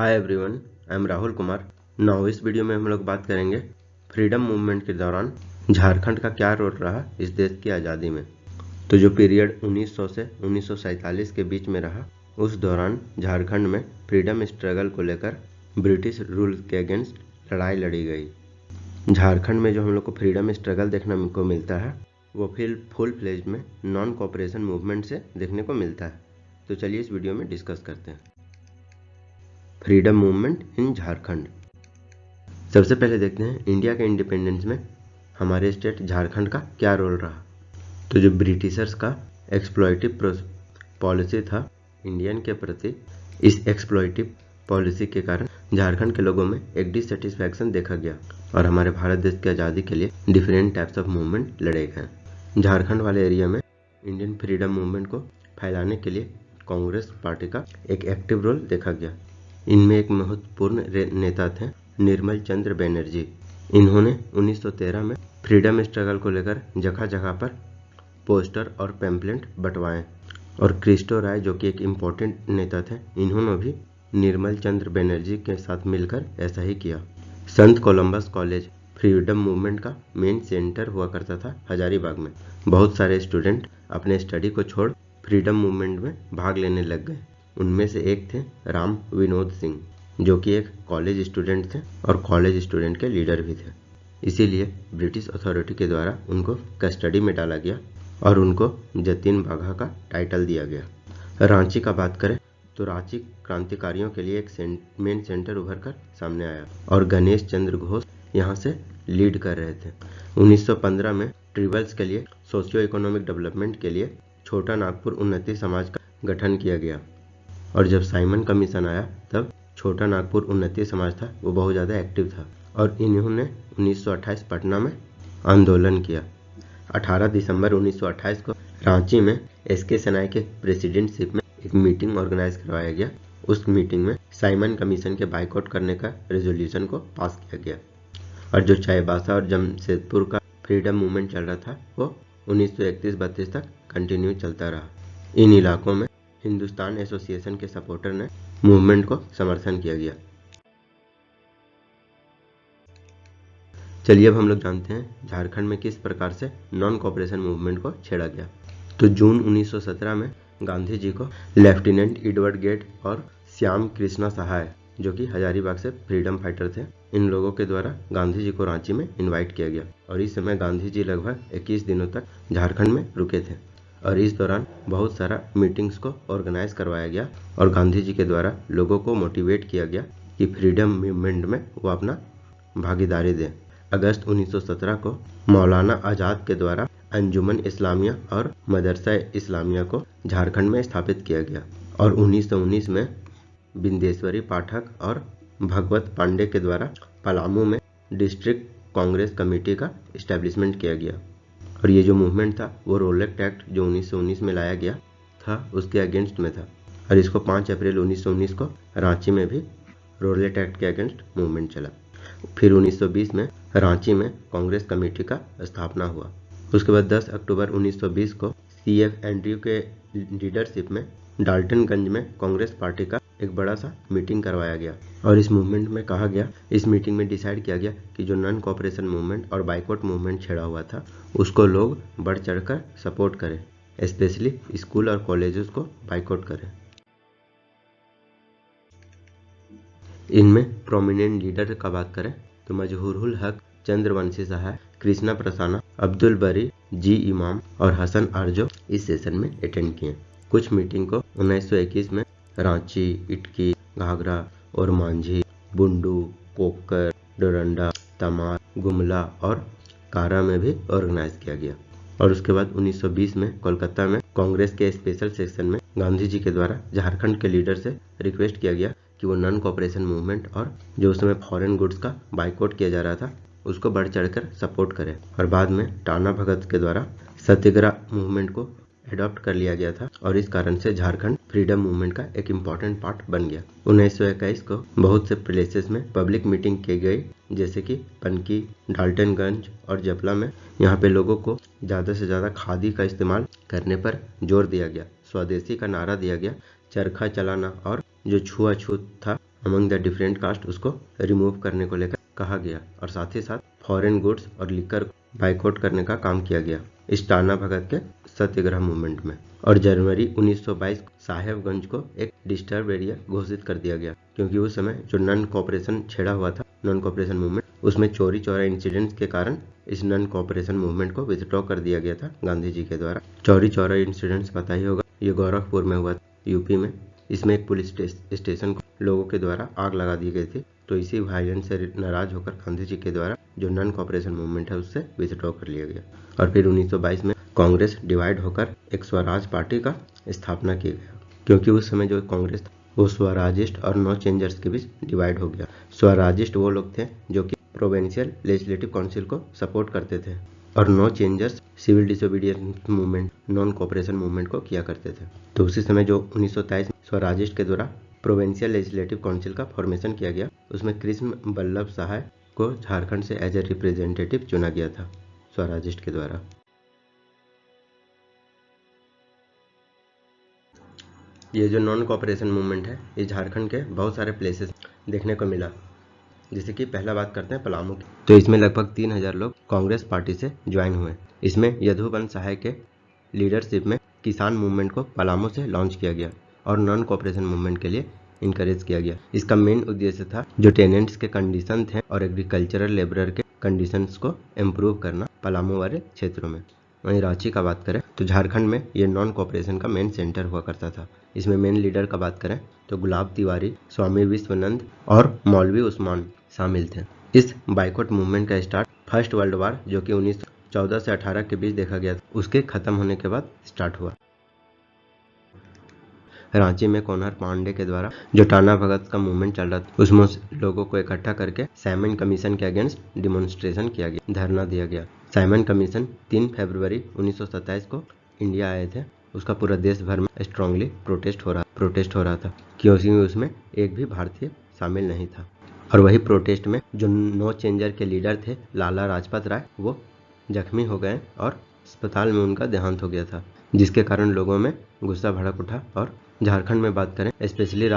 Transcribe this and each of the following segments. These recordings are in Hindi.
Hi everyone, I am Rahul Kumar. Now इस वीडियो में हम लोग बात करेंगे फ्रीडम मूवमेंट के दौरान झारखंड का क्या रोल रहा इस देश की आज़ादी में। तो जो पीरियड 1900 से 1947 के बीच में रहा, उस दौरान झारखंड में फ्रीडम स्ट्रगल को लेकर ब्रिटिश रूल के अगेंस्ट लड़ाई लड़ी गई। झारखंड में जो हम लोग को फ्रीडम स्ट्रगल देखने को मिलता है वो फिर फुल फ्लेज में नॉन कोऑपरेशन मूवमेंट से देखने को मिलता है। तो चलिए इस वीडियो में डिस्कस करते हैं फ्रीडम मूवमेंट इन झारखंड। सबसे पहले देखते हैं इंडिया के इंडिपेंडेंस में हमारे स्टेट झारखंड का क्या रोल रहा। तो जो ब्रिटिशर्स का एक्सप्लॉइटिव पॉलिसी था इंडियन के प्रति, इस एक्सप्लॉइटिव पॉलिसी के कारण झारखंड के लोगों में एक डिससेटिस्फैक्शन देखा गया और हमारे भारत देश की आज़ादी के लिए डिफरेंट टाइप्स ऑफ मूवमेंट लड़े गए। झारखंड वाले एरिया में इंडियन फ्रीडम मूवमेंट को फैलाने के लिए कांग्रेस पार्टी का एक एक्टिव रोल देखा गया। इनमें एक महत्वपूर्ण नेता थे निर्मल चंद्र बनर्जी। इन्होंने 1913 में फ्रीडम स्ट्रगल को लेकर जगह जगह पर पोस्टर और पैम्पलेट बंटवाए और क्रिस्टो राय जो कि एक इम्पोर्टेंट नेता थे, इन्होंने भी निर्मल चंद्र बनर्जी के साथ मिलकर ऐसा ही किया। संत कोलंबस कॉलेज फ्रीडम मूवमेंट का मेन सेंटर हुआ करता था हजारीबाग में। बहुत सारे स्टूडेंट अपने स्टडी को छोड़ फ्रीडम मूवमेंट में भाग लेने लग गए। उनमें से एक थे राम विनोद सिंह, जो कि एक कॉलेज स्टूडेंट थे और कॉलेज स्टूडेंट के लीडर भी थे। इसीलिए ब्रिटिश अथॉरिटी के द्वारा उनको कस्टडी में डाला गया और उनको जतीन बाघा का टाइटल दिया गया। रांची का बात करें तो रांची क्रांतिकारियों के लिए एक मेन सेंटर उभर कर सामने आया और गणेश चंद्र घोष यहाँ से लीड कर रहे थे। 1915 में ट्रिबल्स के लिए सोशियो इकोनॉमिक डेवलपमेंट के लिए छोटा नागपुर उन्नति समाज का गठन किया गया और जब साइमन कमीशन आया तब छोटा नागपुर उन्नति समाज था वो बहुत ज़्यादा एक्टिव था और इन्होंने 1928 पटना में आंदोलन किया। 18 दिसंबर 1928 को रांची में एसके सेनाई के प्रेसिडेंटशिप में एक मीटिंग ऑर्गेनाइज करवाया गया। उस मीटिंग में साइमन कमीशन के बाइकआउट करने का रेजोल्यूशन को पास किया गया और जो चाईबासा और जमशेदपुर का फ्रीडम मूवमेंट चल रहा था वो 1931-32 तक कंटिन्यू चलता रहा। इन इलाकों में हिंदुस्तान एसोसिएशन के सपोर्टर ने मूवमेंट को समर्थन किया गया। चलिए अब हम लोग जानते हैं झारखंड में किस प्रकार से नॉन कोऑपरेशन मूवमेंट को छेड़ा गया। तो जून 1917 में गांधी जी को लेफ्टिनेंट एडवर्ड गेट और श्याम कृष्णा सहाय, जो कि हजारीबाग से फ्रीडम फाइटर थे, इन लोगों के द्वारा गांधी जी को रांची में इनवाइट किया गया और इस समय गांधी जी लगभग 21 दिनों तक झारखंड में रुके थे और इस दौरान बहुत सारा मीटिंग्स को ऑर्गेनाइज करवाया गया और गांधी जी के द्वारा लोगों को मोटिवेट किया गया कि फ्रीडम मूवमेंट में वो अपना भागीदारी दें। अगस्त 1917 को मौलाना आज़ाद के द्वारा अंजुमन इस्लामिया और मदरसा इस्लामिया को झारखंड में स्थापित किया गया और 1919 में बिंदेश्वरी पाठक और भगवत पांडे के द्वारा पलामू में डिस्ट्रिक्ट कांग्रेस कमेटी का इस्टेब्लिशमेंट किया गया और ये जो मूवमेंट था वो रोलेक्ट एक्ट जो 1919 में लाया गया था उसके अगेंस्ट में था और इसको 5 अप्रैल 1919 को रांची में भी रोलेक्ट एक्ट के अगेंस्ट मूवमेंट चला। फिर 1920 में रांची में कांग्रेस कमेटी का स्थापना हुआ। उसके बाद 10 अक्टूबर 1920 को CF एंड्रयू के लीडरशिप में डाल्टनगंज में कांग्रेस पार्टी का एक बड़ा सा मीटिंग करवाया गया और इस मूवमेंट में कहा गया, इस मीटिंग में डिसाइड किया गया कि जो नॉन कोऑपरेशन मूवमेंट और बाइकआउट मूवमेंट छेड़ा हुआ था उसको लोग बढ़ चढ़कर सपोर्ट करें, स्पेशली स्कूल और कॉलेजेस को बाइकआउट करें। इनमें प्रोमिनेंट लीडर का बात करें तो मजहूरुल हक, चंद्रवंशी सहाय, कृष्णा प्रसाना, अब्दुल बरी, जी इमाम और हसन आरजो इस सेशन में अटेंड किए। कुछ मीटिंग को 1921 में रांची, इटकी, घाघरा और मांझी, बुंडू, पोकर, डोरंडा, तमार, गुमला और कारा में भी ऑर्गेनाइज किया गया और उसके बाद 1920 में कोलकाता में कांग्रेस के स्पेशल सेक्शन में गांधी जी के द्वारा झारखंड के लीडर से रिक्वेस्ट किया गया कि वो नॉन कोऑपरेशन मूवमेंट और जो उस समय फॉरेन गुड्स का बाइकआउट किया जा रहा था उसको बढ़ चढ़कर सपोर्ट करें और बाद में टाना भगत के द्वारा सत्याग्रह मूवमेंट को एडॉप्ट कर लिया गया था और इस कारण से झारखंड फ्रीडम मूवमेंट का एक इम्पॉर्टेंट पार्ट बन गया। 1921 को बहुत से प्लेसेस में पब्लिक मीटिंग की गई, जैसे कि पनकी, डाल्टनगंज और जपला में। यहाँ पे लोगों को ज़्यादा से ज़्यादा खादी का इस्तेमाल करने पर जोर दिया गया, स्वदेशी का नारा दिया गया, चरखा चलाना और जो छुआछूत था अमंग द डिफरेंट कास्ट उसको रिमूव करने को लेकर कहा गया और साथ ही साथ फॉरेन गुड्स और लिकर बाइकआउट करने का काम किया गया इस टाना भगत के सत्याग्रह मूवमेंट में। और जनवरी 1922 साहेबगंज को एक डिस्टर्ब एरिया घोषित कर दिया गया क्योंकि उस समय जो नॉन कोऑपरेशन छेड़ा हुआ था, नॉन कोऑपरेशन मूवमेंट, उसमें चोरी चौरा इंसिडेंट्स के कारण इस नॉन कोऑपरेशन मूवमेंट को विथड्रॉ कर दिया गया था गांधी जी के द्वारा। चोरी चौरा इंसिडेंट्स पता ही होगा, ये गोरखपुर में हुआ था, यूपी में। इसमें एक पुलिस स्टेशन को लोगों के द्वारा आग लगा दी गई थी। तो इसी वायलेंस से नाराज होकर गांधी जी के द्वारा जो नॉन कोऑपरेशन मूवमेंट है उससे विथड्रॉ कर लिया गया। और फिर 1922 में कांग्रेस डिवाइड होकर एक स्वराज पार्टी का स्थापना किया गया क्योंकि उस समय जो कांग्रेस था वो स्वराजिस्ट और नो चेंजर्स के बीच डिवाइड हो गया। स्वराजिस्ट वो लोग थे जो कि प्रोविंशियल लेजिस्लेटिव काउंसिल को सपोर्ट करते थे और no changers civil disobedience movement, non cooperation movement को किया करते थे। तो उसी समय जो 1923 स्वराजिस्ट के द्वारा प्रोविंशियल लेजिस्लेटिव काउंसिल का फॉर्मेशन किया गया, उसमें कृष्ण वल्लभ सहाय को झारखंड से एज ए रिप्रेजेंटेटिव चुना गया था स्वराजिस्ट के द्वारा। ये जो नॉन कोऑपरेशन मूवमेंट है ये झारखंड के बहुत सारे प्लेसेस देखने को मिला। जैसे कि पहला बात करते हैं पलामू की, तो इसमें लगभग 3000 लोग कांग्रेस पार्टी से ज्वाइन हुए। इसमें यदुवंश सहाय के लीडरशिप में किसान मूवमेंट को पलामू से लॉन्च किया गया और नॉन कोऑपरेशन मूवमेंट के लिए इंकरेज किया गया। इसका मेन उद्देश्य था जो टेनेंट्स के कंडीशन थे और एग्रीकल्चरल लेबरर के कंडीशंस को इम्प्रूव करना पलामू वाले क्षेत्रों में। वहीं रांची का बात करें तो झारखंड में ये नॉन कोऑपरेशन का मेन सेंटर हुआ करता था। इसमें मेन लीडर का बात करें तो गुलाब तिवारी, स्वामी विश्वनंद और मौलवी उस्मान शामिल थे। इस बाइकआउट मूवमेंट का स्टार्ट फर्स्ट वर्ल्ड वार जो कि 1914 से 18 के बीच देखा गया था, उसके खत्म होने के बाद स्टार्ट हुआ। रांची में कोनहर पांडे के द्वारा जो टाना भगत का मूवमेंट चल रहा था उसमें लोगों को इकट्ठा करके साइमन कमीशन के अगेंस्ट डिमॉन्स्ट्रेशन किया गया, धरना दिया गया। साइमन कमीशन 3 फरवरी 1927 को इंडिया आए थे। उसका पूरा देश भर में स्ट्रांगली प्रोटेस्ट हो रहा था क्योंकि उसमें एक भी भारतीय शामिल नहीं था। और वही प्रोटेस्ट में जो नो चेंजर के लीडर थे लाला लाजपत राय, वो जख्मी हो गए और अस्पताल में उनका देहांत हो गया था, जिसके कारण लोगों में गुस्सा भड़क उठा। और झारखंड में बात करें स्पेशली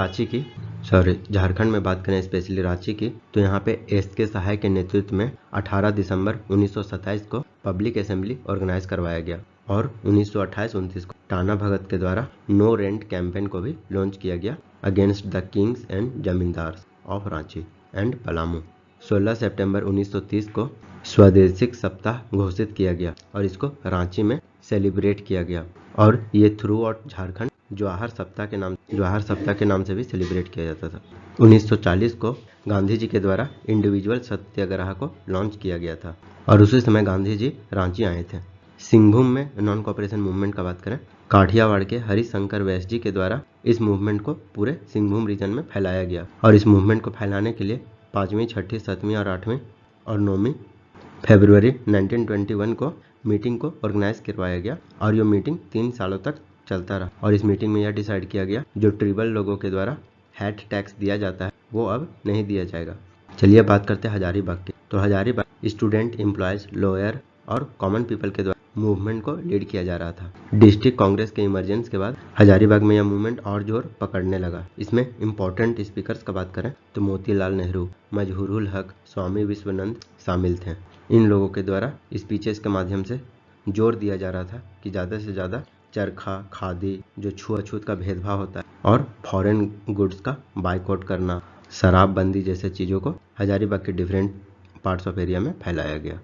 रांची की तो यहाँ पे एस के सहाय के नेतृत्व में 18 दिसंबर 1927 को पब्लिक असेंबली ऑर्गेनाइज करवाया गया और 1928-29 को टाना भगत के द्वारा नो रेंट कैंपेन को भी लॉन्च किया गया against the Kings and zamindars of Ranchi and Palamu. 16 सितंबर 1930 को स्वदेशिक सप्ताह घोषित किया गया और इसको रांची में सेलिब्रेट किया गया और ये थ्रू आउट झारखंड जवाहर सप्ताह के नाम से भी सेलिब्रेट किया जाता था। 1940 को गांधी जी के द्वारा इंडिविजुअल सत्याग्रह को लॉन्च किया गया था और उसी समय गांधी जी रांची आए थे। सिंहभूम में नॉन कोऑपरेशन मूवमेंट का बात करें, काठियावाड़ के हरिशंकर वैश्य जी के द्वारा इस मूवमेंट को पूरे सिंहभूम रीजन में फैलाया गया और इस मूवमेंट को फैलाने के लिए 5वीं, 6वीं, 7वीं और 8वीं और 9वीं फरवरी 1921 को मीटिंग को ऑर्गेनाइज करवाया गया और ये मीटिंग 3 सालों तक चलता रहा। और इस मीटिंग में यह डिसाइड किया गया जो ट्रिबल लोगों के द्वारा हैट टैक्स दिया जाता है वो अब नहीं दिया जाएगा। चलिए बात करते हैं हजारीबाग की। तो हजारीबाग स्टूडेंट, एम्प्लॉयज, लॉयर और कॉमन पीपल के द्वारा मूवमेंट को लीड किया जा रहा था। डिस्ट्रिक्ट कांग्रेस के इमरजेंस के बाद हजारीबाग में यह मूवमेंट और जोर पकड़ने लगा। इसमें इंपॉर्टेंट स्पीकर्स का बात करें तो मोतीलाल नेहरू, मजहरूल हक, स्वामी विश्वनंद शामिल थे। इन लोगों के द्वारा स्पीचेस के माध्यम से जोर दिया जा रहा था कि ज़्यादा से ज़्यादा चरखा, खादी, जो छुआछूत का भेदभाव होता है और फॉरेन गुड्स का बाइकआउट करना, शराबबंदी जैसे चीज़ों को हजारीबाग के डिफरेंट पार्ट्स ऑफ एरिया में फैलाया गया।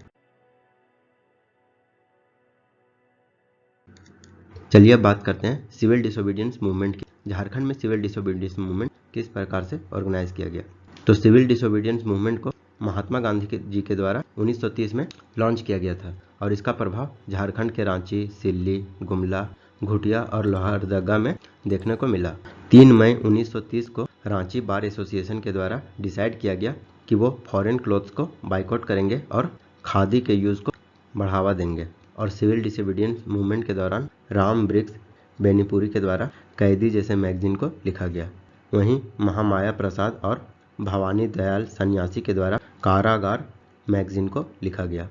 चलिए अब बात करते हैं सिविल डिसोबीडियंस मूवमेंट की। झारखंड में सिविल डिसोबीडियंस मूवमेंट किस प्रकार से ऑर्गेनाइज किया गया। तो सिविल डिसोबीडियंस मूवमेंट को महात्मा गांधी जी के द्वारा 1930 में लॉन्च किया गया था और इसका प्रभाव झारखंड के रांची, सिल्ली, गुमला, घुटिया और लोहरदगा में देखने को मिला। 3 मई 1930 को रांची बार एसोसिएशन के द्वारा डिसाइड किया गया कि वो फॉरेन क्लोथ्स को बाइकआउट करेंगे और खादी के यूज को बढ़ावा देंगे। और सिविल डिसोबीडियंस मूवमेंट के दौरान राम ब्रिक्स बेनीपुरी के द्वारा कैदी जैसे मैगजीन को लिखा गया। वहीं महामाया प्रसाद और भवानी दयाल सन्यासी के द्वारा कारागार मैगजीन को लिखा गया।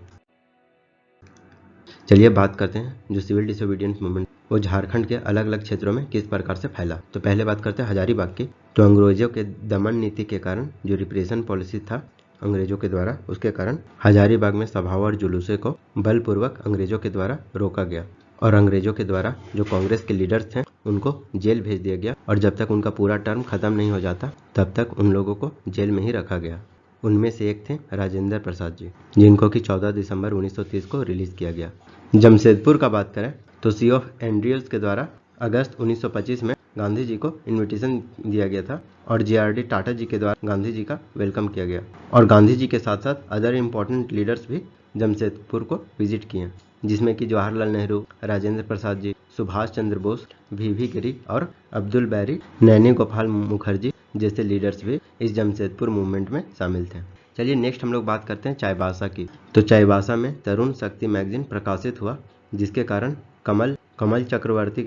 चलिए बात करते हैं जो सिविल डिसोबीडियंस मूवमेंट वो झारखंड के अलग अलग क्षेत्रों में किस प्रकार से फैला। तो पहले बात करते हैं हजारीबाग की। तो अंग्रेजों के दमन नीति के कारण जो रिप्रेशन पॉलिसी था अंग्रेजों के द्वारा, उसके कारण हजारीबाग में सभाओं और जुलूसों को बलपूर्वक अंग्रेजों के द्वारा रोका गया और अंग्रेजों के द्वारा जो कांग्रेस के लीडर्स थे उनको जेल भेज दिया गया और जब तक उनका पूरा टर्म खत्म नहीं हो जाता तब तक उन लोगों को जेल में ही रखा गया। उनमें से एक थे राजेंद्र प्रसाद जी, जिनको कि 14 दिसंबर 1930 को रिलीज किया गया। जमशेदपुर का बात करें तो सी ऑफ एंड्रियल्स के द्वारा अगस्त 1925 में गांधी जी को इनविटेशन दिया गया था और JRD टाटा जी के द्वारा गांधी जी का वेलकम किया गया और गांधी जी के साथ साथ अदर इम्पोर्टेंट लीडर्स भी जमशेदपुर को विजिट किए, जिसमें कि जवाहरलाल नेहरू, राजेंद्र प्रसाद जी, सुभाष चंद्र बोस, VV गिरी और अब्दुल बैरी, नैनी गोपाल मुखर्जी जैसे लीडर्स भी इस जमशेदपुर मूवमेंट में शामिल थे। चलिए नेक्स्ट हम लोग बात करते हैं चाईबासा की। तो चाईबासा में तरुण शक्ति मैगजीन प्रकाशित हुआ, जिसके कारण कमल चक्रवर्ती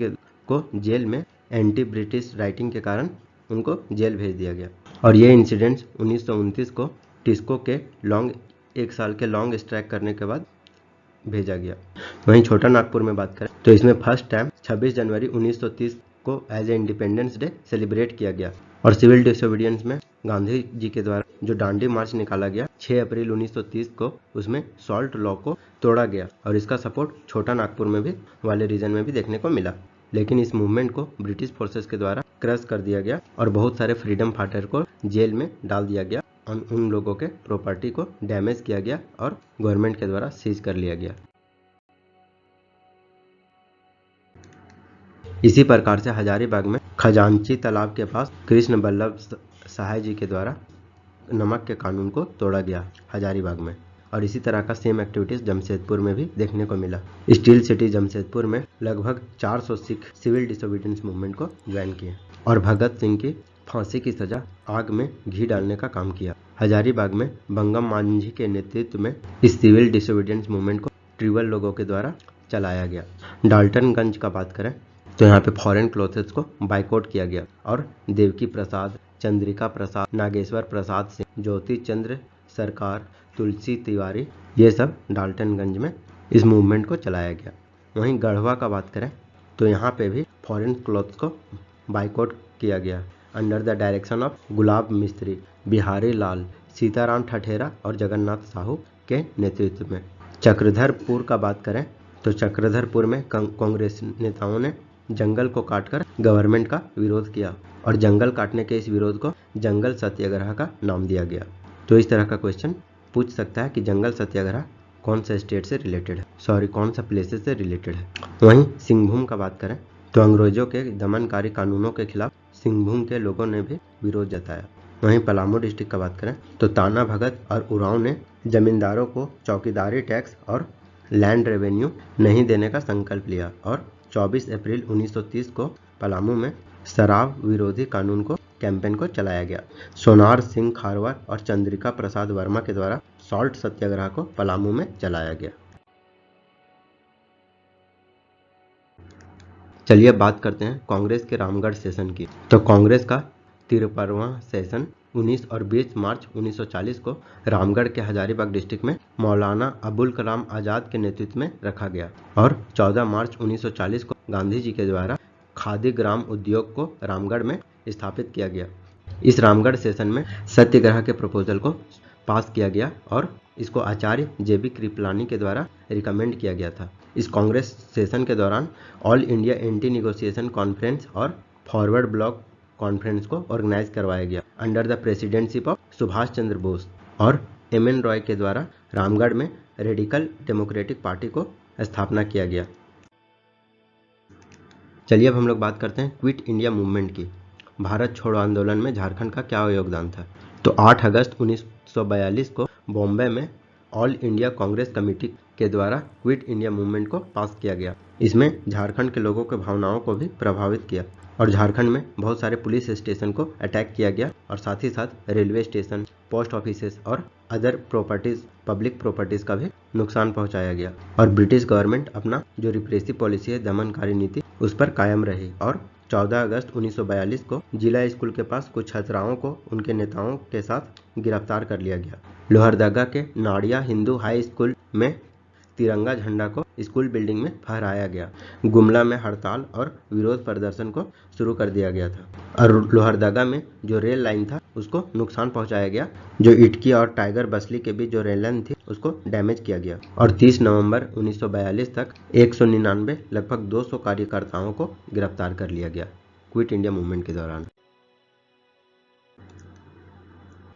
को जेल में एंटी ब्रिटिश राइटिंग के कारण उनको जेल भेज दिया गया और ये इंसिडेंट्स 1929 को टिस्को के एक साल के लॉन्ग स्ट्राइक करने के बाद भेजा गया। वहीं छोटा नागपुर में बात करें तो इसमें फर्स्ट टाइम 26 जनवरी 1930 को as a independence day celebrate किया गया और सिविल डिसोबीडियंस में गांधी जी के द्वारा जो दांडी मार्च निकाला गया 6 अप्रैल 1930 को, उसमें सॉल्ट लॉ को तोड़ा गया और इसका सपोर्ट छोटा नागपुर में भी वाले रीजन में भी देखने को मिला। लेकिन इस मूवमेंट को ब्रिटिश फोर्सेस के द्वारा क्रश कर दिया गया और बहुत सारे फ्रीडम फाइटर को जेल में डाल दिया गया और उन लोगों के प्रॉपर्टी को डैमेज किया गया और गवर्नमेंट के द्वारा सीज कर लिया गया। इसी प्रकार से हजारीबाग में खजांची तालाब के पास कृष्ण बल्लभ सहाय जी के द्वारा नमक के कानून को तोड़ा गया हजारीबाग में और इसी तरह का सेम एक्टिविटीज जमशेदपुर में भी देखने को मिला। स्टील सिटी जमशेदपुर में लगभग 400 सिख सिविल डिसोबीडियंस मूवमेंट को ज्वाइन किए और भगत सिंह की फांसी की सजा आग में घी डालने का काम किया। हजारीबाग में बंगम मांझी के नेतृत्व में इस सिविल डिसोबीडियंस मूवमेंट को ट्रिबल लोगों के द्वारा चलाया गया। डाल्टनगंज का बात करें तो यहाँ पे फॉरेन क्लोथ्स को बाइकआउट किया गया और देवकी प्रसाद, चंद्रिका प्रसाद, नागेश्वर प्रसाद सिंह, ज्योति चंद्र सरकार, तुलसी तिवारी, ये सब डाल्टनगंज में इस मूवमेंट को चलाया गया। वहीं गढ़वा का बात करें तो यहाँ पे भी फॉरेन क्लॉथ्स को बाइकआउट किया गया अंडर द डायरेक्शन ऑफ गुलाब मिस्त्री, बिहारी लाल, सीताराम ठठेरा और जगन्नाथ साहू के नेतृत्व में। चक्रधरपुर का बात करें तो चक्रधरपुर में कांग्रेस नेताओं ने जंगल को काटकर गवर्नमेंट का विरोध किया और जंगल काटने के इस विरोध को जंगल सत्याग्रह का नाम दिया गया। तो इस तरह का क्वेश्चन पूछ सकता है कि जंगल सत्याग्रह कौन सा स्टेट से रिलेटेड है, कौन सा प्लेसेस से रिलेटेड है। वहीं सिंहभूम का बात करें तो अंग्रेजों के दमनकारी कानूनों के खिलाफ सिंहभूम के लोगों ने भी विरोध जताया। वहीं पलामू डिस्ट्रिक्ट का बात करें तो ताना भगत और उरांव ने जमींदारों को चौकीदारी टैक्स और लैंड रेवेन्यू नहीं देने का संकल्प लिया और 24 अप्रैल 1930 को पलामू में शराब विरोधी कानून को कैंपेन को चलाया गया। सोनार सिंह खारवर और चंद्रिका प्रसाद वर्मा के द्वारा सॉल्ट सत्याग्रह को पलामू में चलाया गया। चलिए बात करते हैं कांग्रेस के रामगढ़ सेशन की। तो कांग्रेस का 53वां सेशन 19 और 20 मार्च 1940 को रामगढ़ के हजारीबाग डिस्ट्रिक्ट में मौलाना अबुल कलाम आजाद के नेतृत्व में रखा गया और 14 मार्च 1940 को गांधी जी के द्वारा खादी ग्राम उद्योग को रामगढ़ में स्थापित किया गया। इस रामगढ़ सेशन में सत्याग्रह के प्रपोजल को पास किया गया और इसको आचार्य JB कृपलानी के द्वारा रिकमेंड किया गया था। इस कांग्रेस सेशन के दौरान all India anti negotiation conference और फॉरवर्ड ब्लॉक कॉन्फ्रेंस को ऑर्गेनाइज करवाया गया under the presidentship of Subhash Chandra Bose और MN रॉय के द्वारा रामगढ़ में रेडिकल डेमोक्रेटिक पार्टी को स्थापना किया गया। चलिए अब हम लोग बात करते हैं क्विट इंडिया मूवमेंट की। भारत छोड़ो आंदोलन में झारखंड का क्या योगदान था। तो 8 अगस्त 1942 को बॉम्बे में ऑल इंडिया कांग्रेस कमेटी के द्वारा क्विट इंडिया मूवमेंट को पास किया गया। इसमें झारखंड के लोगों के भावनाओं को भी प्रभावित किया और झारखंड में बहुत सारे पुलिस स्टेशन को अटैक किया गया और साथ ही साथ रेलवे स्टेशन, पोस्ट ऑफिसेस और अदर प्रॉपर्टीज, पब्लिक प्रॉपर्टीज का भी नुकसान पहुंचाया गया और ब्रिटिश गवर्नमेंट अपना जो रिप्रेसिव पॉलिसी है, दमनकारी नीति, उस पर कायम रही और 14 अगस्त 1942 को जिला स्कूल के पास कुछ छात्राओं को उनके नेताओं के साथ गिरफ्तार कर लिया गया। लोहरदगा के नाड़िया हिंदू हाई स्कूल में तिरंगा झंडा को स्कूल बिल्डिंग में फहराया गया। गुमला में हड़ताल और विरोध प्रदर्शन को शुरू कर दिया गया था और लोहरदगा में जो रेल लाइन था उसको नुकसान पहुंचाया गया। जो इटकी और टाइगर बसली के बीच जो रेल लाइन थी उसको डैमेज किया गया और 30 नवंबर 1942 तक 199 लगभग 200 कार्यकर्ताओं को गिरफ्तार कर लिया गया क्विट इंडिया मूवमेंट के दौरान।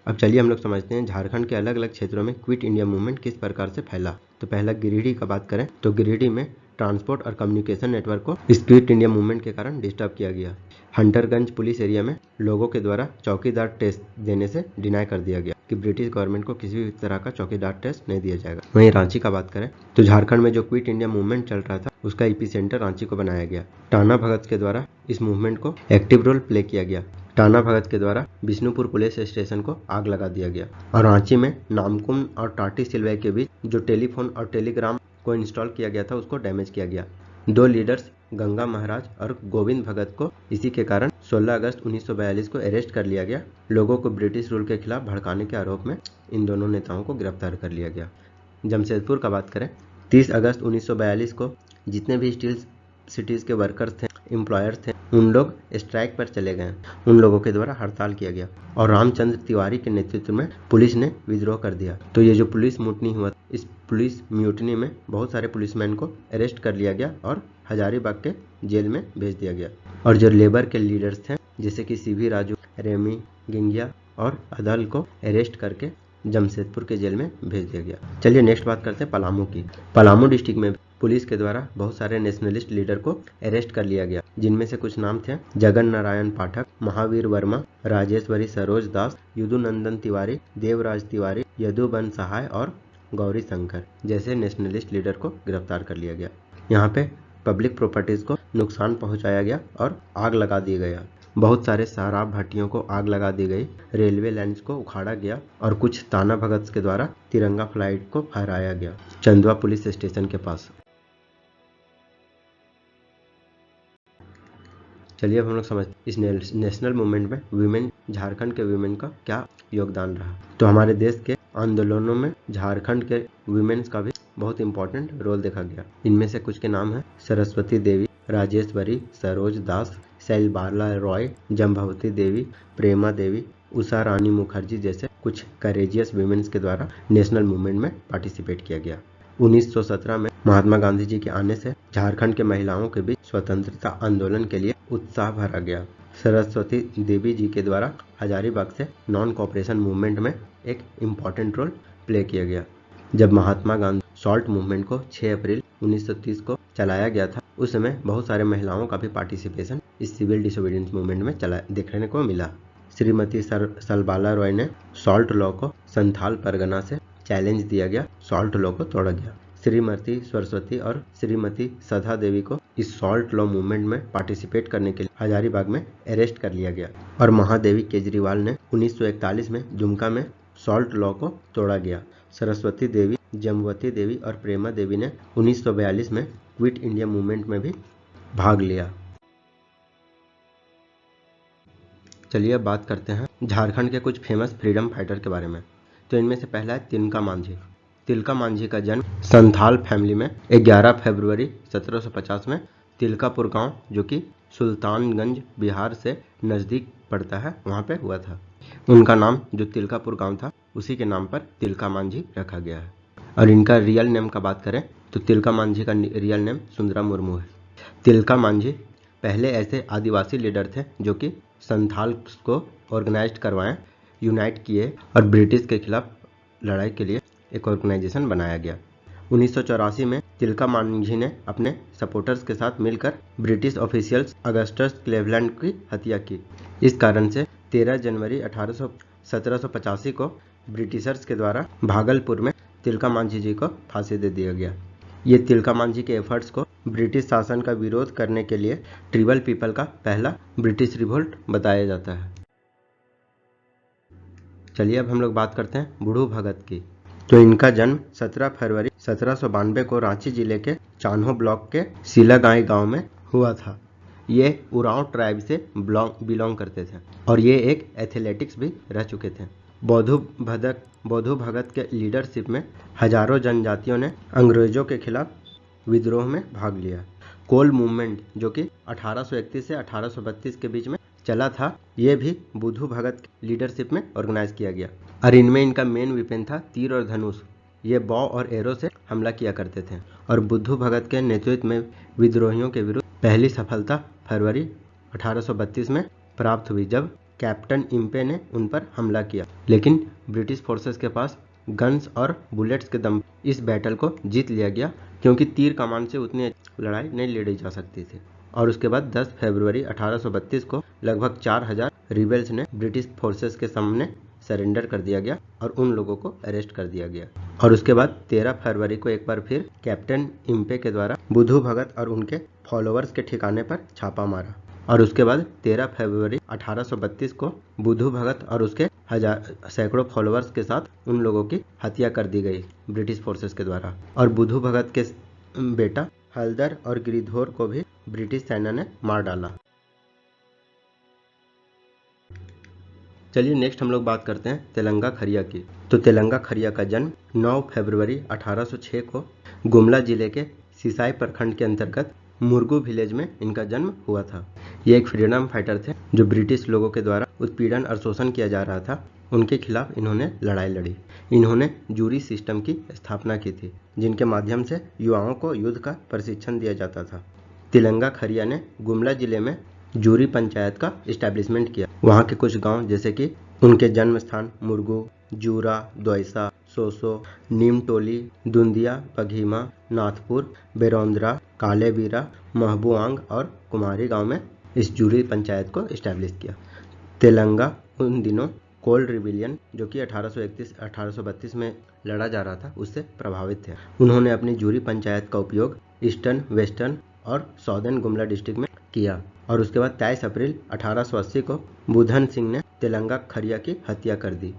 अब चलिए हम लोग समझते हैं झारखंड के अलग अलग क्षेत्रों में क्विट इंडिया मूवमेंट किस प्रकार से फैला। तो पहला गिरिडीह का बात करें तो गिरिडीह में ट्रांसपोर्ट और कम्युनिकेशन नेटवर्क को इस क्विट इंडिया मूवमेंट के कारण डिस्टर्ब किया गया। हंटरगंज पुलिस एरिया में लोगों के द्वारा चौकीदार टेस्ट देने से डिनाई कर दिया गया कि ब्रिटिश गवर्नमेंट को किसी भी तरह का चौकीदार टेस्ट नहीं दिया जाएगा। वहीं रांची का बात करें तो झारखंड में जो क्विट इंडिया मूवमेंट चल रहा था उसका एपिसेंटर रांची को बनाया गया। टाना भगत के द्वारा इस मूवमेंट को एक्टिव रोल प्ले किया गया। टाना भगत के द्वारा बिष्णुपुर पुलिस स्टेशन को आग लगा दिया गया और रांची में नामकुम और टाटी सिलवे के बीच जो टेलीफोन और टेलीग्राम को इंस्टॉल किया गया था उसको डैमेज किया गया। दो लीडर्स गंगा महाराज और गोविंद भगत को इसी के कारण 16 अगस्त 1942 को अरेस्ट कर लिया गया। लोगों को ब्रिटिश रूल के खिलाफ भड़काने के आरोप में इन दोनों नेताओं को गिरफ्तार कर लिया गया। जमशेदपुर का बात करें 30 अगस्त 1942 को जितने भी स्टील सिटीज के वर्कर्स थे, एम्प्लॉयर्स थे, उन लोग स्ट्राइक पर चले गए। उन लोगों के द्वारा हड़ताल किया गया और रामचंद्र तिवारी के नेतृत्व में पुलिस ने विद्रोह कर दिया। तो ये जो पुलिस मुटनी हुआ, इस पुलिस म्यूटनी में बहुत सारे पुलिसमैन को अरेस्ट कर लिया गया और हजारीबाग के जेल में भेज दिया गया। और जो लेबर के लीडर्स थे जैसे कि सीवी राजू, रेमी गिंगिया और अदल को अरेस्ट करके जमशेदपुर के जेल में भेज दिया गया। चलिए नेक्स्ट बात करते हैं पलामू की। पलामू डिस्ट्रिक्ट में पुलिस के द्वारा बहुत सारे नेशनलिस्ट लीडर को अरेस्ट कर लिया गया, जिनमें से कुछ नाम थे जगन नारायण पाठक, महावीर वर्मा, राजेश्वरी सरोज दास, युदुनंदन तिवारी, देवराज तिवारी, यदुबन सहाय और गौरी शंकर जैसे नेशनलिस्ट लीडर को गिरफ्तार कर लिया गया। यहाँ पे पब्लिक प्रॉपर्टीज को नुकसान पहुंचाया गया और आग लगा दिया गया। बहुत सारे शराब भट्टियों को आग लगा दी गई, रेलवे लाइन्स को उखाड़ा गया और कुछ ताना भगत के द्वारा तिरंगा फ्लाइट को फहराया गया चंदवा पुलिस स्टेशन के पास। चलिए अब हम लोग समझते इस नेशनल मूवमेंट में वीमेन, झारखंड के वीमेन का क्या योगदान रहा। तो हमारे देश के आंदोलनों में झारखंड के वीमेन्स का भी बहुत इंपॉर्टेंट रोल देखा गया। इनमें से कुछ के नाम है सरस्वती देवी, राजेश्वरी सरोज दास, शैलबाला रॉय, जम्भावती देवी, प्रेमा देवी, उषा रानी मुखर्जी जैसे कुछ करेजियस वीमेन्स के द्वारा नेशनल मूवमेंट में पार्टिसिपेट किया गया। 1917 में महात्मा गांधी जी के आने से झारखंड के महिलाओं के बीच स्वतंत्रता आंदोलन के लिए उत्साह भरा गया। सरस्वती देवी जी के द्वारा हजारीबाग से नॉन कॉपरेशन मूवमेंट में एक इम्पॉर्टेंट रोल प्ले किया गया। जब महात्मा गांधी सॉल्ट मूवमेंट को 6 अप्रैल 1930 को चलाया गया था, उस समय बहुत सारे महिलाओं का भी पार्टिसिपेशन इस सिविल डिसोबीडियंस मूवमेंट में देखने को मिला। श्रीमती शैलबाला रॉय ने सॉल्ट लॉ को संथाल परगना से चैलेंज दिया गया, सॉल्ट लॉ को तोड़ा गया। श्रीमती सरस्वती और श्रीमती सधा देवी को इस सॉल्ट लॉ मूवमेंट में पार्टिसिपेट करने के लिए हजारीबाग में अरेस्ट कर लिया गया और महादेवी केजरीवाल ने 1941 में दुमका में सॉल्ट लॉ को तोड़ा गया। सरस्वती देवी, जम्बवती देवी और प्रेमा देवी ने 1942 में क्विट इंडिया मूवमेंट में भी भाग लिया। चलिए अब बात करते हैं झारखंड के कुछ फेमस फ्रीडम फाइटर के बारे में। तो इनमें से पहला है तिलका मांझी। तिलका मांझी का जन्म संथाल फैमिली में 11 फरवरी 1750 में तिलकापुर गांव, जो कि सुल्तानगंज बिहार से नज़दीक पड़ता है, वहां पे हुआ था। उनका नाम जो तिलकापुर गांव था उसी के नाम पर तिलका मांझी रखा गया है। और इनका रियल नेम का बात करें तो तिलका मांझी का रियल नेम सुंदरा मुर्मू है। तिलका मांझी पहले ऐसे आदिवासी लीडर थे जो कि संथाल को ऑर्गेनाइज करवाएं, यूनाइट किए और ब्रिटिश के खिलाफ लड़ाई के लिए एक ऑर्गेनाइजेशन बनाया गया। 1984 में तिलका मांझी ने अपने सपोर्टर्स के साथ मिलकर ब्रिटिश ऑफिशियल्स अगस्टस क्लीवलैंड की हत्या की। इस कारण से 13 जनवरी 1785 को ब्रिटिशर्स के द्वारा भागलपुर में तिलका मांझी जी को फांसी दे दिया गया। ये तिलका मांझी के एफर्ट्स को ब्रिटिश शासन का विरोध करने के लिए ट्रिबल पीपल का पहला ब्रिटिश रिवोल्ट बताया जाता है। चलिए अब हम लोग बात करते हैं बुढ़ू भगत की। तो इनका जन्म 17 फरवरी 1792 को रांची जिले के चान्हो ब्लॉक के सिलागाई गांव में हुआ था। ये उरांव ट्राइब से बिलोंग करते थे और ये एक एथलेटिक्स भी रह चुके थे। बौद्धू भगत के लीडरशिप में हजारों जनजातियों ने अंग्रेजों के खिलाफ विद्रोह में भाग लिया। कोल मूवमेंट जो कि 1831 से 1832 के बीच में चला था, ये भी बुधू भगत की लीडरशिप में ऑर्गेनाइज किया गया और इनमें इनका मेन वेपन था तीर और धनुष। ये बॉ और एरो से हमला किया करते थे और बुद्धू भगत के नेतृत्व में विद्रोहियों के विरुद्ध पहली सफलता फरवरी 1832 में प्राप्त हुई, जब कैप्टन इम्पे ने उन पर हमला किया। लेकिन ब्रिटिश फोर्सेस के पास गन्स और बुलेट्स के दम इस बैटल को जीत लिया गया, क्योंकि तीर कमान से उतनी लड़ाई नहीं लड़ी जा सकती थी। और उसके बाद 10 फरवरी 1832 को लगभग 4000 रिबेल्स ने ब्रिटिश फोर्सेस के सामने सरेंडर कर दिया गया और उन लोगों को अरेस्ट कर दिया गया। और उसके बाद 13 फरवरी को एक बार फिर कैप्टन इम्पे के द्वारा बुधू भगत और उनके फॉलोअर्स के ठिकाने पर छापा मारा। और उसके बाद 13 फरवरी 1832 को बुधू भगत और उसके सैकड़ों फॉलोअर्स के साथ उन लोगों की हत्या कर दी गई ब्रिटिश फोर्सेस के द्वारा। और बुधू भगत के बेटा हल्दर और गिरिधोर को भी ब्रिटिश सेना ने मार डाला। चलिए नेक्स्ट हम लोग बात करते हैं तेलंगा खरिया की। तो तेलंगा खरिया का जन्म 9 फरवरी 1806 को गुमला जिले के सिसाई प्रखंड के अंतर्गत मुरगू विलेज में इनका जन्म हुआ था। ये एक फ्रीडम फाइटर थे जो ब्रिटिश लोगों के द्वारा उत्पीड़न और शोषण किया जा रहा था, उनके खिलाफ इन्होंने लड़ाई लड़ी। इन्होंने जूरी सिस्टम की स्थापना की थी, जिनके माध्यम से युवाओं को युद्ध का प्रशिक्षण दिया जाता था। तेलंगा खरिया ने गुमला जिले में जूरी पंचायत का इस्टेब्लिशमेंट किया। वहाँ के कुछ गांव जैसे कि उनके जन्म स्थान मुरगू, जूरा, द्वैसा, सोसो, नीमटोली, दुंदिया, पघीमा, नाथपुर, बेरौंदरा, कालेबीरा, महबूआंग और कुमारी गांव में इस जूरी पंचायत को इस्टेब्लिश किया। तेलंगा उन दिनों कोल रिबिलियन जो कि 1831-1832 में लड़ा जा रहा था उससे प्रभावित थे। उन्होंने अपनी जूरी पंचायत का उपयोग ईस्टर्न, वेस्टर्न और साउदर्न गुमला डिस्ट्रिक्ट में किया। और उसके बाद 23 अप्रैल 1880 को बुधन सिंह ने तेलंगा खरिया की हत्या कर दी।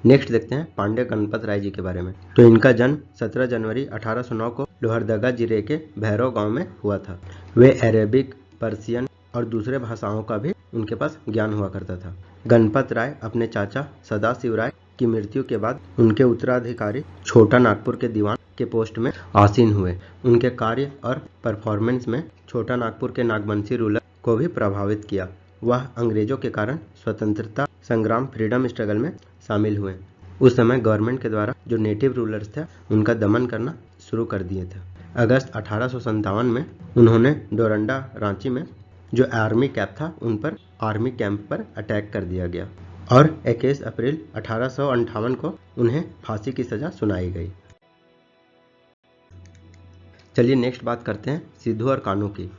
नेक्स्ट देखते हैं पांडे गणपत राय जी के बारे में। तो इनका जन्म 17 जनवरी 1809 को लोहरदगा जिले के भैरव गांव में हुआ था। वे अरेबिक, पर्शियन और दूसरे भाषाओं का भी उनके पास ज्ञान हुआ करता था। गणपत राय अपने चाचा सदाशिव राय की मृत्यु के बाद उनके उत्तराधिकारी छोटा नागपुर के दीवान के पोस्ट में आसीन हुए। उनके कार्य और परफॉर्मेंस में छोटा नागपुर के नागवंशी रूलर को भी प्रभावित किया। वह अंग्रेजों के कारण स्वतंत्रता संग्राम फ्रीडम स्ट्रगल में शामिल हुए। उस समय गवर्नमेंट के द्वारा जो नेटिव रूलर्स थे उनका दमन करना शुरू कर दिए थे। अगस्त 1857 में उन्होंने डोरंडा, रांची में जो आर्मी कैंप था उन पर आर्मी कैंप पर अटैक कर दिया गया और 21 अप्रैल 1858 को उन्हें फांसी की सजा सुनाई गई। चलिए नेक्स्ट बात करते हैं सिद्धू और कान्हू की।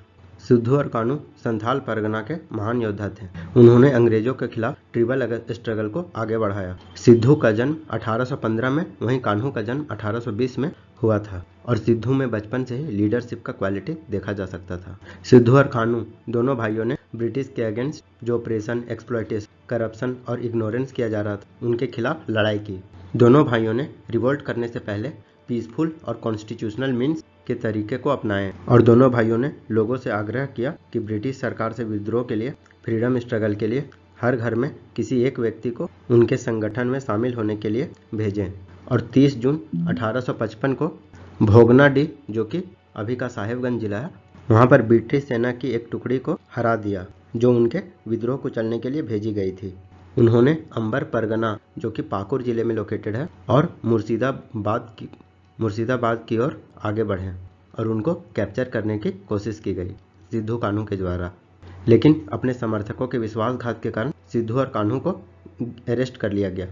सिद्धू और कान्हू संथाल परगना के महान योद्धा थे। उन्होंने अंग्रेजों के खिलाफ ट्रिपल स्ट्रगल को आगे बढ़ाया। सिद्धू का जन्म 1815 में, वहीं कान्हू का जन्म 1820 में हुआ था और सिद्धू में बचपन से ही लीडरशिप का क्वालिटी देखा जा सकता था। सिद्धू और कान्हू दोनों भाइयों ने ब्रिटिश के अगेंस्ट जो ऑपरेशन, एक्सप्लॉयटेशन, करप्शन और इग्नोरेंस किया जा रहा था उनके खिलाफ लड़ाई की। दोनों भाइयों ने रिवोल्ट करने से पहले पीसफुल और कॉन्स्टिट्यूशनल मीन्स के तरीके को अपनाए और दोनों भाइयों ने लोगों से आग्रह किया कि ब्रिटिश सरकार से विद्रोह के लिए, फ्रीडम स्ट्रगल के लिए हर घर में किसी एक व्यक्ति को उनके संगठन में शामिल होने के लिए भेजें। और 30 जून 1855 को भोगनाडीह, जो कि अभी का साहेबगंज जिला है, वहां पर ब्रिटिश सेना की एक टुकड़ी को हरा दिया जो उनके विद्रोह को चलने के लिए भेजी गई थी। उन्होंने अंबर परगना, जो कि पाकुड़ जिले में लोकेटेड है, और मुर्शिदाबाद की ओर आगे बढ़े और उनको कैप्चर करने की कोशिश की गई सिद्धू कान्हू के द्वारा। लेकिन अपने समर्थकों के विश्वासघात के कारण सिद्धू और कान्हू को अरेस्ट कर लिया गया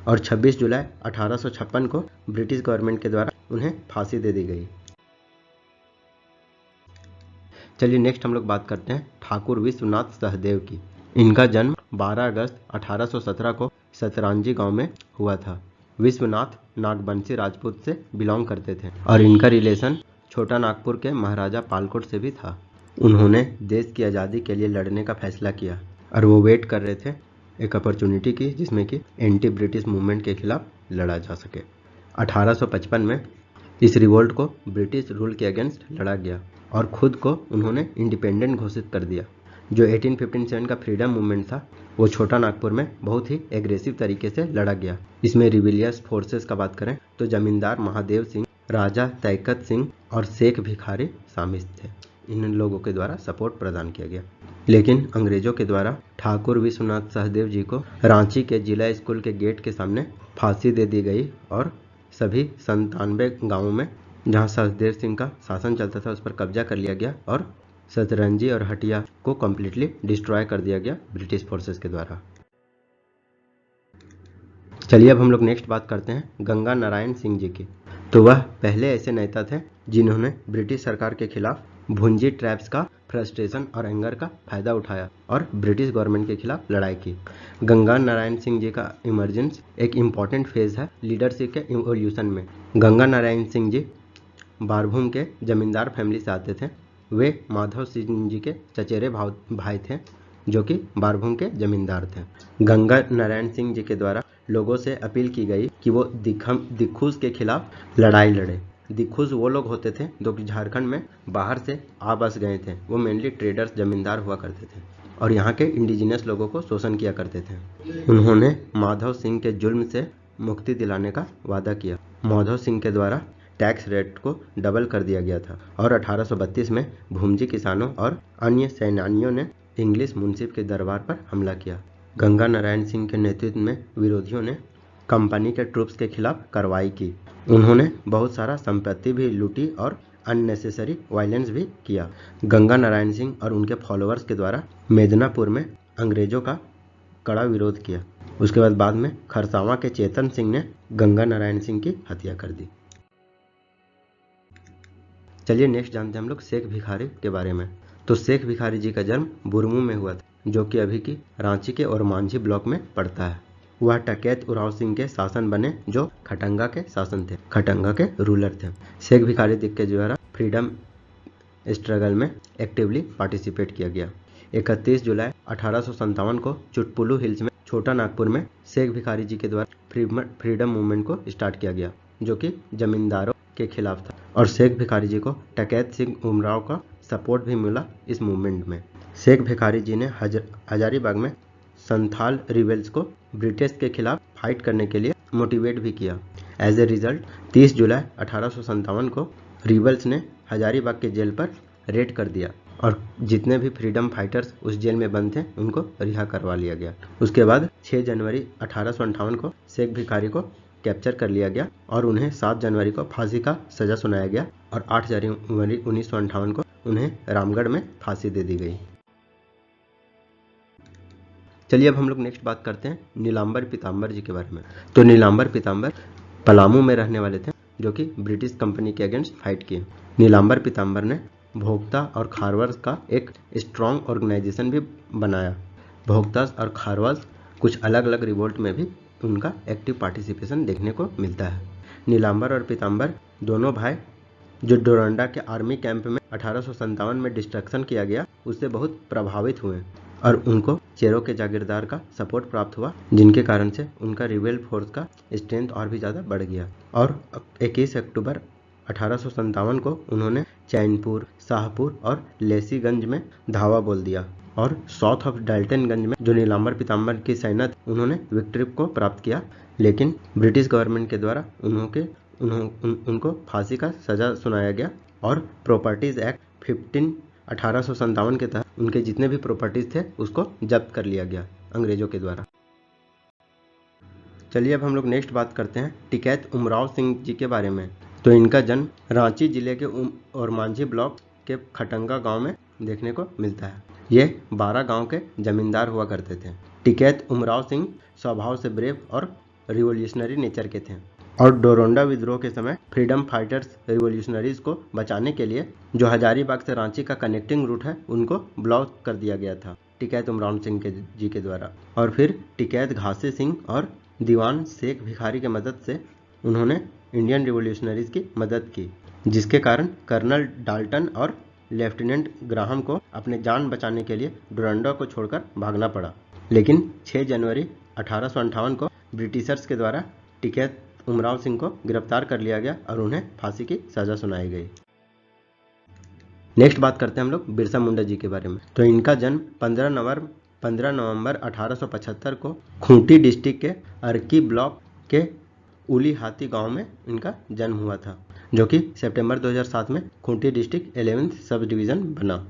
और 26 जुलाई 1856 को ब्रिटिश गवर्नमेंट के द्वारा उन्हें फांसी दे दी गई। चलिए नेक्स्ट हम लोग बात करते हैं ठाकुर विश्वनाथ सहदेव की। इनका जन्म 12 अगस्त 1817 को सतरांजी गांव में हुआ था। विश्वनाथ नागवंशी राजपूत से बिलोंग करते थे और इनका रिलेशन छोटा नागपुर के महाराजा पालकोट से भी था। उन्होंने देश की आज़ादी के लिए लड़ने का फैसला किया और वो वेट कर रहे थे एक अपॉर्चुनिटी की जिसमें कि एंटी ब्रिटिश मूवमेंट के खिलाफ लड़ा जा सके। 1855 में इस रिवोल्ट को ब्रिटिश रूल के अगेंस्ट लड़ा गया और खुद को उन्होंने इंडिपेंडेंट घोषित कर दिया। जो 1857 का फ्रीडम मूवमेंट था वो छोटा नागपुर में बहुत ही एग्रेसिव तरीके से लड़ा गया। इसमें रिबिलियस फोर्सेस का बात करें तो जमींदार महादेव सिंह राजा तैकत सिंह और शेख भिखारी शामिल थे। इन लोगों के द्वारा सपोर्ट प्रदान किया गया। लेकिन अंग्रेजों के द्वारा ठाकुर विश्वनाथ सहदेव जी को रांची के जिला स्कूल के गेट के सामने फांसी दे दी गई और सभी 97 गांवों में जहां सहदेव सिंह का शासन चलता था उस पर कब्जा कर लिया गया और सतरंजी और हटिया को कम्प्लीटली डिस्ट्रॉय कर दिया गया ब्रिटिश फोर्सेस के द्वारा। चलिए अब हम लोग नेक्स्ट बात करते हैं गंगा नारायण सिंह जी की। तो वह पहले ऐसे नेता थे जिन्होंने ब्रिटिश सरकार के खिलाफ भुंजी ट्रैप्स का फ्रस्ट्रेशन और एंगर का फायदा उठाया और ब्रिटिश गवर्नमेंट के खिलाफ लड़ाई की। गंगा नारायण सिंह जी का इमरजेंस एक इम्पॉर्टेंट फेज है लीडरशिप के इवोल्यूशन में। गंगा नारायण सिंह जी बारभूम के जमींदार फैमिली से आते थे। वे माधव सिंह जी के चचेरे भाई थे जो कि बारभूम के जमींदार थे। गंगा नारायण सिंह जी के द्वारा लोगों से अपील की गई कि वो दिखुस के खिलाफ लड़ाई लड़े। दिखुस वो लोग होते थे जो कि झारखंड में बाहर से आ बस गए थे। वो मेनली ट्रेडर्स जमींदार हुआ करते थे और यहाँ के इंडिजिनस लोगों को शोषण किया करते थे। उन्होंने माधव सिंह के जुल्म से मुक्ति दिलाने का वादा किया। माधव सिंह के द्वारा टैक्स रेट को डबल कर दिया गया था और 1832 में भूमजी किसानों और अन्य सेनानियों ने इंग्लिश मुंसिफ के दरबार पर हमला किया। गंगा नारायण सिंह के नेतृत्व में विरोधियों ने कंपनी के ट्रूप्स के खिलाफ कार्रवाई की। उन्होंने बहुत सारा संपत्ति भी लूटी और अननेसेसरी वायलेंस भी किया। गंगा नारायण सिंह और उनके फॉलोअर्स के द्वारा मेदिनीपुर में अंग्रेजों का कड़ा विरोध किया। उसके बाद में खरसावां के चेतन सिंह ने गंगा नारायण सिंह की हत्या कर दी। चलिए नेक्स्ट जानते हैं हम लोग शेख भिखारी के बारे में। तो शेख भिखारी जी का जन्म बुरमू में हुआ था जो कि अभी की रांची के और मांझी ब्लॉक में पड़ता है। वह टकैत उराव सिंह के शासन बने जो खटंगा के शासन थे, खटंगा के रूलर थे। शेख भिखारी जी के द्वारा फ्रीडम स्ट्रगल में एक्टिवली पार्टिसिपेट किया गया। 31 जुलाई 1857 को चुटपुलू हिल्स में छोटा नागपुर में शेख भिखारी जी के द्वारा फ्रीडम मूवमेंट को स्टार्ट किया गया जो कि जमींदारों के खिलाफ था और शेख भिखारी जी को टकैत सिंह उमराव का सपोर्ट भी मिला इस मूवमेंट में। शेख भिखारी जी ने हजारीबाग में संथाल रिबेल्स को ब्रिटिश के खिलाफ फाइट करने के लिए मोटिवेट भी किया। एज ए रिजल्ट 30 जुलाई 1857 को रिबेल्स ने हजारीबाग के जेल पर रेड कर दिया और जितने भी फ्रीडम फाइटर्स उस जेल में बंद थे उनको रिहा करवा लिया गया। उसके बाद 6 जनवरी 1858 को शेख भिखारी को कैप्चर कर लिया गया और उन्हें 7 जनवरी को फांसी का सजा सुनाया गया और 8 जनवरी 1958 को उन्हें रामगढ़ में फांसी दे दी गई। चलिए अब हम लोग नेक्स्ट बात करते हैं नीलांबर पीताम्बर जी के बारे में। तो नीलांबर पीताम्बर पलामू में रहने वाले थे जो कि ब्रिटिश कंपनी के अगेंस्ट फाइट किए। नीलांबर पीताम्बर ने भोक्ता और खारवास का एक स्ट्रॉन्ग ऑर्गेनाइजेशन भी बनाया। भोक्ता और खारवास कुछ अलग अलग रिवोल्ट में भी उनका एक्टिव पार्टिसिपेशन देखने को मिलता है। नीलांबर और पीताम्बर दोनों भाई जो डोरंडा के आर्मी कैंप में 1857 में डिस्ट्रक्शन किया गया उससे बहुत प्रभावित हुए और उनको चेरो के जागीरदार का सपोर्ट प्राप्त हुआ जिनके कारण से उनका रिबेल फोर्स का स्ट्रेंथ और भी ज़्यादा बढ़ गया और 21 अक्टूबर 1857 को उन्होंने चैनपुर, शाहपुर और लेसीगंज में धावा बोल दिया और साउथ ऑफ डाल्टनगंज में जो नीलांबर पीताम्बर की सेना उन्होंने विक्ट्री को प्राप्त किया। लेकिन ब्रिटिश गवर्नमेंट के द्वारा उनको फांसी का सजा सुनाया गया और प्रॉपर्टीज एक्ट 1857 के तहत उनके जितने भी प्रॉपर्टीज थे उसको जब्त कर लिया गया अंग्रेजों के द्वारा। चलिए अब हम लोग नेक्स्ट बात करते हैं टिकैत उमराव सिंह जी के बारे में। तो इनका जन्म रांची जिले के और मांझी ब्लॉक के खटंगा गांव में देखने को मिलता है। ये 12 गांव के जमींदार हुआ करते थे। टिकैत उमराव सिंह स्वभाव से ब्रेव और रिवोल्यूशनरी नेचर के थे और डोरंडा विद्रोह के समय फ्रीडम फाइटर्स रिवोल्यूशनरीज को बचाने के लिए जो हजारीबाग से रांची का कनेक्टिंग रूट है उनको ब्लॉक कर दिया गया था टिकैत उमराव सिंह जी के द्वारा। और फिर टिकैत घासी सिंह और दीवान शेख भिखारी की मदद से उन्होंने इंडियन रिवोल्यूशनरीज की मदद की जिसके कारण कर्नल डाल्टन और लेफ्टिनेंट ग्राहम को अपने जान बचाने के लिए डोरंडा को छोड़कर भागना पड़ा। लेकिन 6 जनवरी 1858 को ब्रिटिशर्स के द्वारा टिकैत उमराव सिंह को गिरफ्तार कर लिया गया और उन्हें फांसी की सजा सुनाई गई। नेक्स्ट बात करते हैं हम लोग बिरसा मुंडा जी के बारे में। तो इनका जन्म 15 नवंबर 1875 को खूंटी डिस्ट्रिक्ट के अर्की ब्लॉक के उली हाथी गांव में इनका जन्म हुआ था। जो कि सितंबर 2007 में Khunti district 11th sub division बना।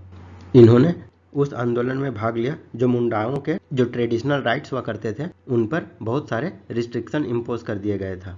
इन्होंने उस आंदोलन में भाग लिया जो मुंडाओं के जो ट्रेडिशनल राइट्स हुआ करते थे उन पर बहुत सारे रिस्ट्रिक्शन इम्पोज कर दिए गए था।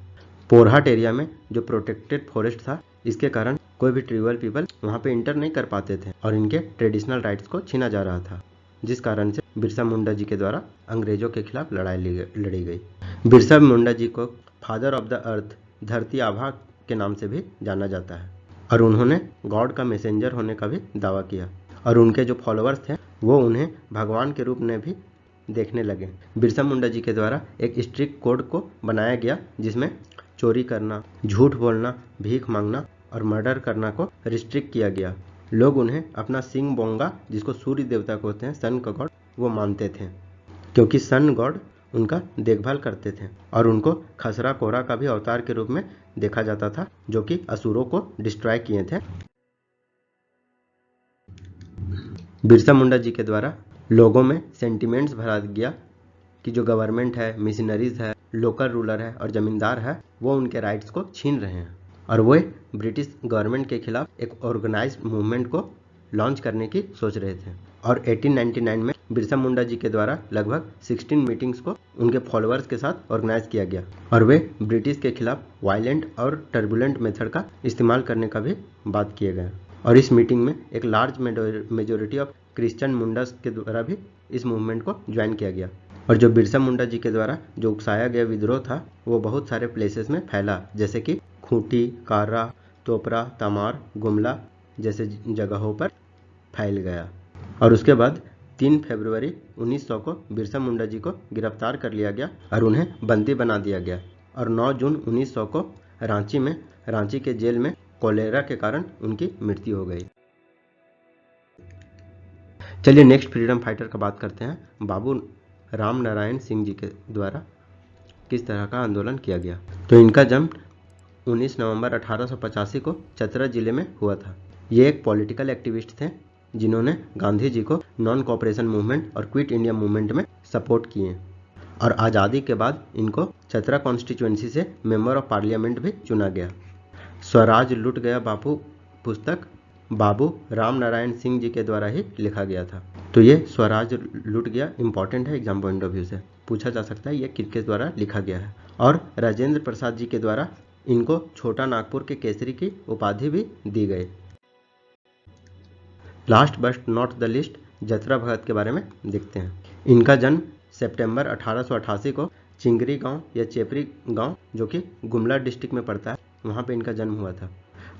पोरहाट एरिया में जो प्रोटेक्टेड फॉरेस्ट था, इसके कारण कोई भी ट्राइबल पीपल वहाँ पे इंटर नहीं कर पाते थे और इनके ट्रेडिशनल राइट्स को छीना जा रहा था, जिस कारण से बिरसा मुंडा जी के द्वारा अंग्रेजों के खिलाफ लड़ाई लड़ी गई। बिरसा मुंडा जी को फादर ऑफ द अर्थ, धरती आभा के नाम से भी जाना जाता है और उन्होंने गॉड का मैसेंजर होने का भी दावा किया और उनके जो फॉलोअर्स थे वो उन्हें भगवान के रूप में भी देखने लगे। बिरसा मुंडा जी के द्वारा एक स्ट्रिक्ट कोड को बनाया गया जिसमें चोरी करना, झूठ बोलना, भीख मांगना और मर्डर करना को रिस्ट्रिक्ट किया गया। लोग उन्हें अपना सिंह बोंगा, जिसको सूर्य देवता कहते हैं, सन का गॉड, वो मानते थे क्योंकि सन गॉड उनका देखभाल करते थे और उनको खसरा कोरा का भी अवतार के रूप में देखा जाता था जो कि असुरों को डिस्ट्रॉय किए थे। बिरसा मुंडा जी के द्वारा लोगों में सेंटिमेंट्स भरा गया कि जो गवर्नमेंट है, मिशनरीज है, लोकल रूलर है और जमींदार है वो उनके राइट्स को छीन रहे हैं और वे ब्रिटिश गवर्नमेंट के खिलाफ एक ऑर्गेनाइज्ड मूवमेंट को लॉन्च करने की सोच रहे थे। और 1899 में बिरसा मुंडा जी के द्वारा लगभग 16 मीटिंग्स को उनके फॉलोअर्स के साथ ऑर्गेनाइज किया गया और वे ब्रिटिश के खिलाफ वायलेंट और टर्बुलेंट मेथड का इस्तेमाल करने का भी बात किए गए। और इस मीटिंग में एक large majority of Christian Mundas के द्वारा भी इस मूवमेंट को ज्वाइन किया गया। और जो बिरसा मुंडा जी के द्वारा जो उकसाया गया विद्रोह था वो बहुत सारे प्लेसेस में फैला, जैसे कि खूंटी, कारा, तोपरा, तमार, गुमला जैसे जगहों पर फैल गया। और उसके बाद 3 फरवरी 1900 को बिरसा मुंडा जी को गिरफ्तार कर लिया गया और उन्हें बंदी बना दिया गया और 9 जून 1900 को रांची के जेल में कोलेरा के कारण उनकी मृत्यु हो गई। चलिए नेक्स्ट फ्रीडम फाइटर का बात करते हैं। बाबू राम नारायण सिंह जी के द्वारा किस तरह का आंदोलन किया गया। तो इनका जन्म 19 नवंबर 1885 को चतरा जिले में हुआ था। ये एक पॉलिटिकल एक्टिविस्ट थे जिन्होंने गांधी जी को नॉन कोऑपरेशन मूवमेंट और क्विट इंडिया मूवमेंट में सपोर्ट किए और आज़ादी के बाद इनको चतरा कॉन्स्टिट्यूएंसी से मेंबर ऑफ पार्लियामेंट भी चुना गया। स्वराज लुट गया बापू पुस्तक बाबू राम नारायण सिंह जी के द्वारा ही लिखा गया था। तो ये स्वराज लुट गया इंपॉर्टेंट है, एग्जाम पॉइंट ऑफ व्यू से पूछा जा सकता है ये किसके द्वारा लिखा गया है। और राजेंद्र प्रसाद जी के द्वारा इनको छोटा नागपुर के केसरी की उपाधि भी दी गई। Last but not the list, Jatra Bhagat के बारे में देखते हैं। इनका जन्म सितंबर 1888 को चिंगरी गांव या चेपरी गांव जो कि गुमला डिस्ट्रिक्ट में पड़ता है, वहां पे इनका जन्म हुआ था।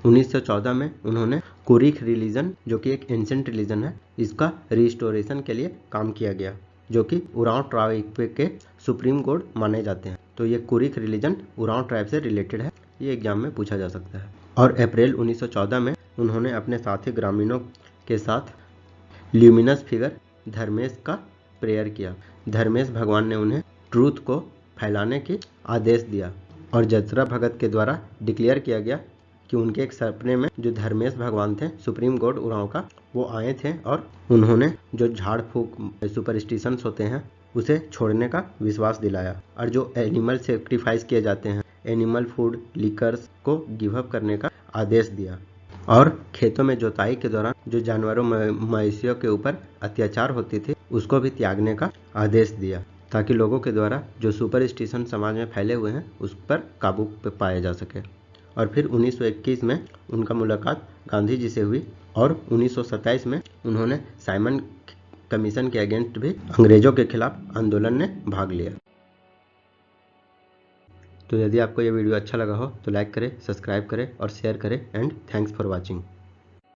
1914 में उन्होंने कुरिक रिलीजन जो कि एक एंशिएंट रिलीजन है, इसका रिस्टोरेशन के लिए काम किया गया जो कि उरांव ट्राइब के सुप्रीम गॉड माने जाते हैं। तो ये कुरिक रिलीजन उरांव ट्राइब से रिलेटेड है, ये एग्जाम में पूछा जा सकता है। और अप्रैल 1914 में उन्होंने अपने साथी ग्रामीणों के साथ ल्यूमिनस फिगर धर्मेश का प्रेयर किया। धर्मेश भगवान ने उन्हें ट्रूथ को फैलाने की आदेश दिया और जतरा भगत के द्वारा डिक्लेयर किया गया कि उनके एक सपने में जो धर्मेश भगवान थे सुप्रीम गॉड उरांव का, वो आए थे और उन्होंने जो झाड़ फूक सुपरस्टिशंस होते हैं उसे छोड़ने का विश्वास दिलाया और जो एनिमल सेक्रीफाइस किए जाते हैं, एनिमल फूड, लिकर्स को गिव अप करने का आदेश दिया। और खेतों में जोताई के दौरान जो जानवरों मवेशियों के ऊपर अत्याचार होती थी उसको भी त्यागने का आदेश दिया ताकि लोगों के द्वारा जो सुपरस्टिशन समाज में फैले हुए हैं उस पर काबू पाया जा सके। और फिर 1921 में उनका मुलाकात गांधी जी से हुई और 1927 में उन्होंने साइमन कमीशन के अगेंस्ट भी अंग्रेजों के खिलाफ आंदोलन में भाग लिया। तो यदि आपको यह वीडियो अच्छा लगा हो तो लाइक करें, सब्सक्राइब करें और शेयर करें एंड थैंक्स फॉर वॉचिंग।